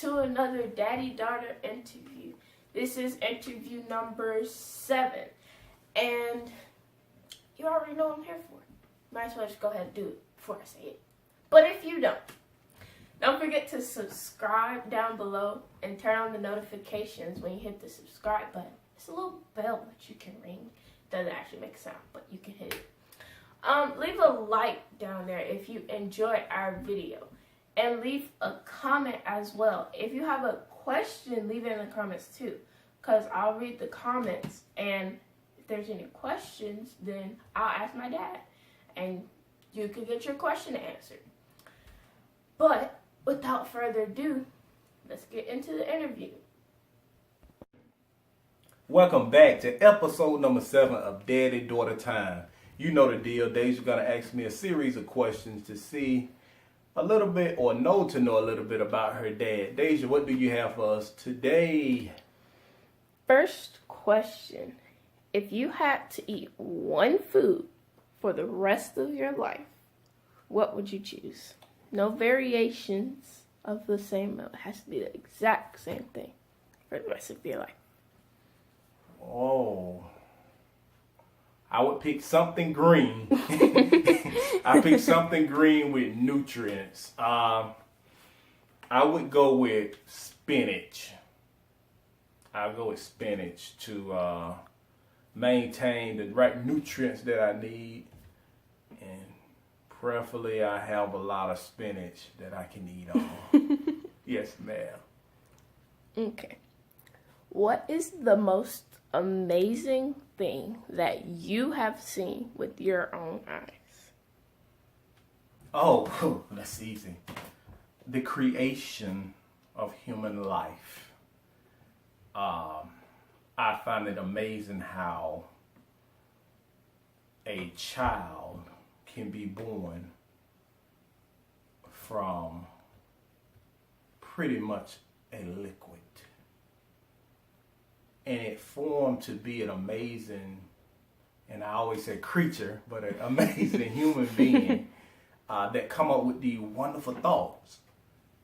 to another daddy-daughter interview. This is interview number 7. And you already know what I'm here for. Might as well just go ahead and do it before I say it. But if you don't forget to subscribe down below and turn on the notifications when you hit the subscribe button. It's a little bell that you can ring. Doesn't actually make a sound, but you can hit it. Leave a like down there if you enjoyed our video. And leave a comment as well. If you have a question, leave it in the comments too. Because I'll read the comments. And if there's any questions, then I'll ask my dad. And you can get your question answered. But without further ado, let's get into the interview. Welcome back to episode number 7 of Daddy Daughter Time. You know the deal. Dai'jah's going to ask me a series of questions to see a little bit or know a little bit about her dad. Dai'jah, what do you have for us today? First question. If you had to eat one food for the rest of your life, what would you choose? No variations of the same meal. It has to be the exact same thing for the rest of your life. Oh, I would pick something green. I pick something green with nutrients. I would go with spinach. I'll go with spinach to maintain the right nutrients that I need. And preferably I have a lot of spinach that I can eat on. Yes, ma'am. Okay. What is the most amazing thing that you have seen with your own eyes? Oh, that's easy. The creation of human life. I find it amazing how a child can be born from pretty much a liquid. And it formed to be an amazing, and I always say creature, but an amazing human being that come up with these wonderful thoughts.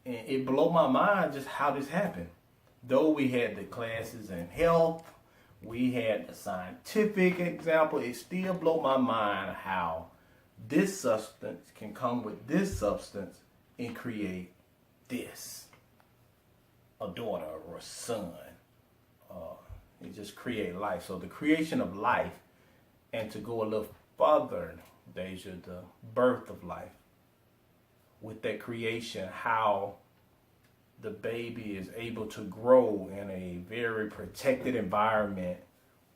And it blew my mind just how this happened. Though we had the classes in health, we had the scientific example, it still blew my mind how this substance can come with this substance and create this. A daughter or a son. It just create life. So the creation of life, and to go a little further, Dai'jah, the birth of life. With that creation, how the baby is able to grow in a very protected environment,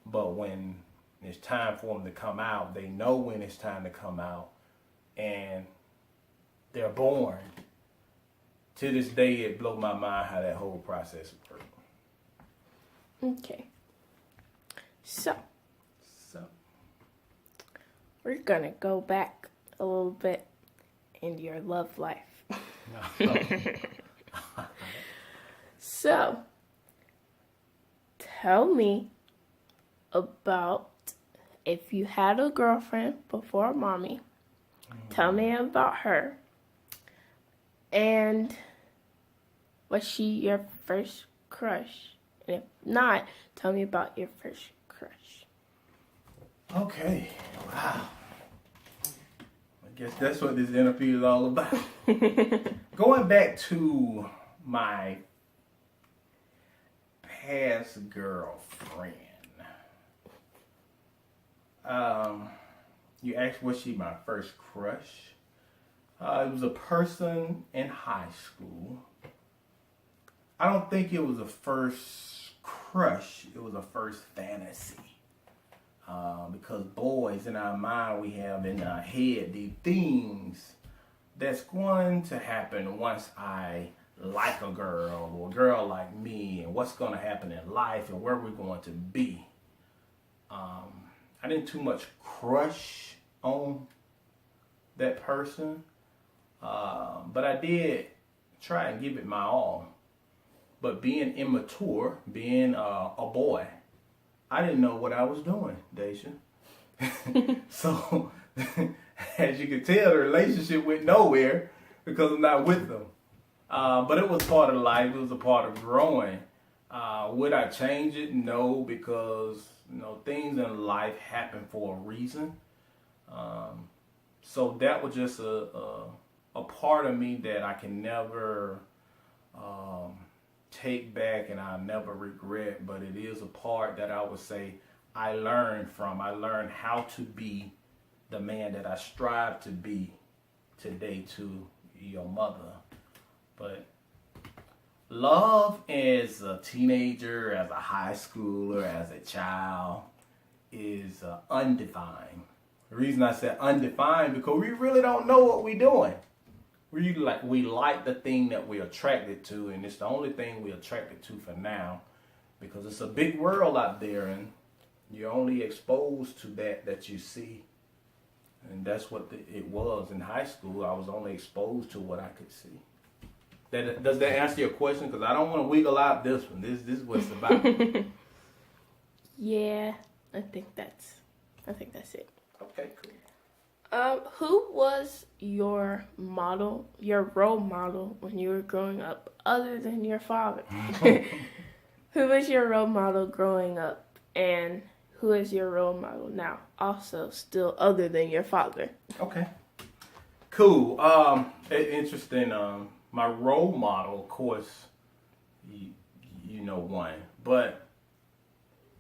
but when it's time for them to come out, they know when it's time to come out, and they're born. To this day, it blows my mind how that whole process works. Okay. So, we're going to go back a little bit in your love life. So, tell me about if you had a girlfriend before mommy. Tell me about her. And was she your first crush? And if not, tell me about your first crush. Okay, wow. I guess that's what this interview is all about. Going back to my past girlfriend. You asked, was she my first crush? It was a person in high school. I don't think it was a first crush. It was a first fantasy. Because boys, in our mind, we have in our head the things that's going to happen once I like a girl or a girl like me, and what's going to happen in life and where we're going to be. I didn't too much crush on that person, but I did try and give it my all. But being immature, being a boy, I didn't know what I was doing, Dai'jah. So, as you can tell, the relationship went nowhere because I'm not with them. But it was part of life. It was a part of growing. Would I change it? No, because things in life happen for a reason. So that was just a part of me that I can never take back, and I'll never regret. But it is a part that I would say I learned from. I learned how to be the man that I strive to be today to your mother. But love as a teenager, as a high schooler, as a child is undefined. The reason I said undefined because we really don't know what we're doing. We like the thing that we're attracted to, and it's the only thing we're attracted to for now, because it's a big world out there, and you're only exposed to that you see. And that's what it was in high school. I was only exposed to what I could see. Does that answer your question? Because I don't want to wiggle out this one. This is what it's about. Yeah, I think that's it. Okay, cool. Who was your model, your role model when you were growing up, other than your father? Who was your role model growing up, and who is your role model now, also still other than your father? Okay, cool. Interesting. My role model, of course, you know one, but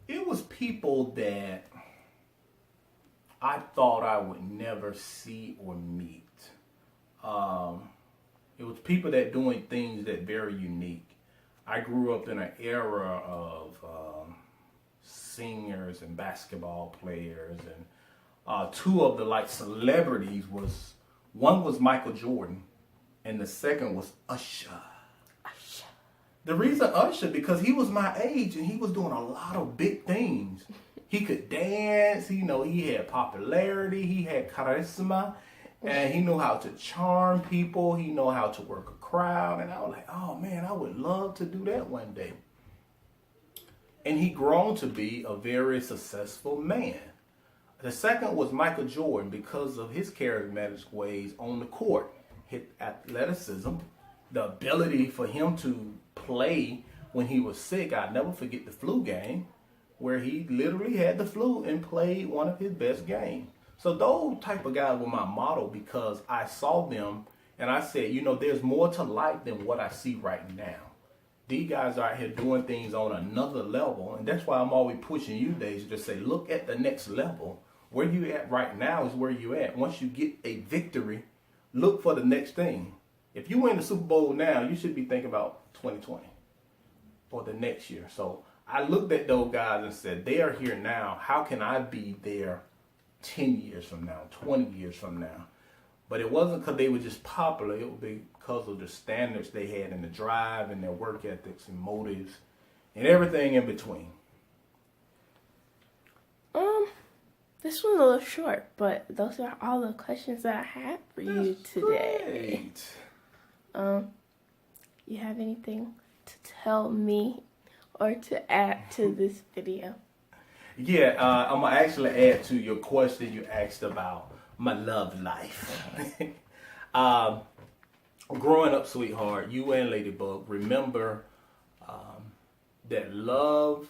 it was people that I thought I would never see or meet. It was people that doing things that very unique. I grew up in an era of singers and basketball players, and two of the celebrities one was Michael Jordan, and the second was Usher. The reason Usher, because he was my age and he was doing a lot of big things. He could dance, he had popularity, he had charisma, and he knew how to charm people, he knew how to work a crowd, and I was like, oh man, I would love to do that one day. And he grown to be a very successful man. The second was Michael Jordan because of his charismatic ways on the court, his athleticism, the ability for him to play when he was sick. I'll never forget the flu game, where he literally had the flu and played one of his best games. So those type of guys were my model because I saw them and I said, there's more to life than what I see right now. These guys are out here doing things on another level, and that's why I'm always pushing you, Dai'jah, to say, look at the next level. Where you at right now is where you at. Once you get a victory, look for the next thing. If you win the Super Bowl now, you should be thinking about 2020 or the next year. So I looked at those guys and said, they are here now. How can I be there 10 years from now, 20 years from now? But it wasn't because they were just popular. It would be because of the standards they had and the drive and their work ethics and motives and everything in between. This was a little short, but those are all the questions that I had for you today. Great. You have anything to tell me or to add to this video? Yeah, I'm going to actually add to your question you asked about my love life. Growing up, sweetheart, you and Ladybug, remember that love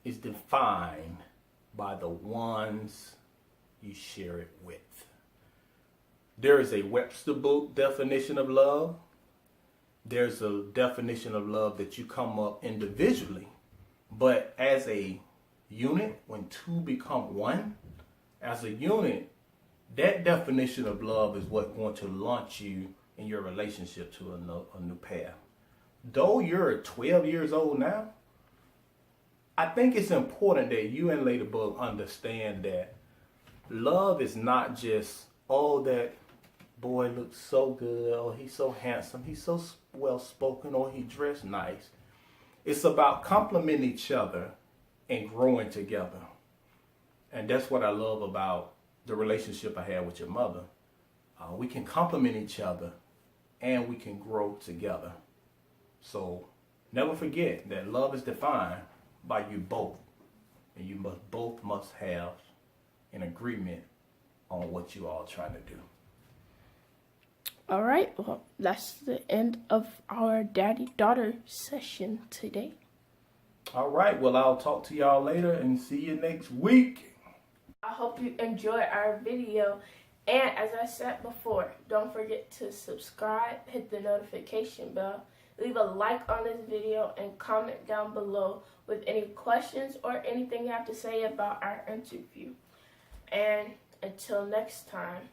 is defined by the ones you share it with. There is a Webster book definition of love. There's a definition of love that you come up individually. But as a unit, when two become one, as a unit, that definition of love is what's going to launch you in your relationship to a new path. Though you're 12 years old now, I think it's important that you and Ladybug understand that love is not just, oh, that boy looks so good, or he's so handsome, he's so well-spoken, or he dressed nice. It's about complimenting each other and growing together. And that's what I love about the relationship I had with your mother. We can compliment each other and we can grow together. So never forget that love is defined by you both. And you both must have an agreement on what you all trying to do. All right, well, that's the end of our daddy-daughter session today. All right, well, I'll talk to y'all later and see you next week. I hope you enjoyed our video. And as I said before, don't forget to subscribe, hit the notification bell, leave a like on this video, and comment down below with any questions or anything you have to say about our interview. And until next time.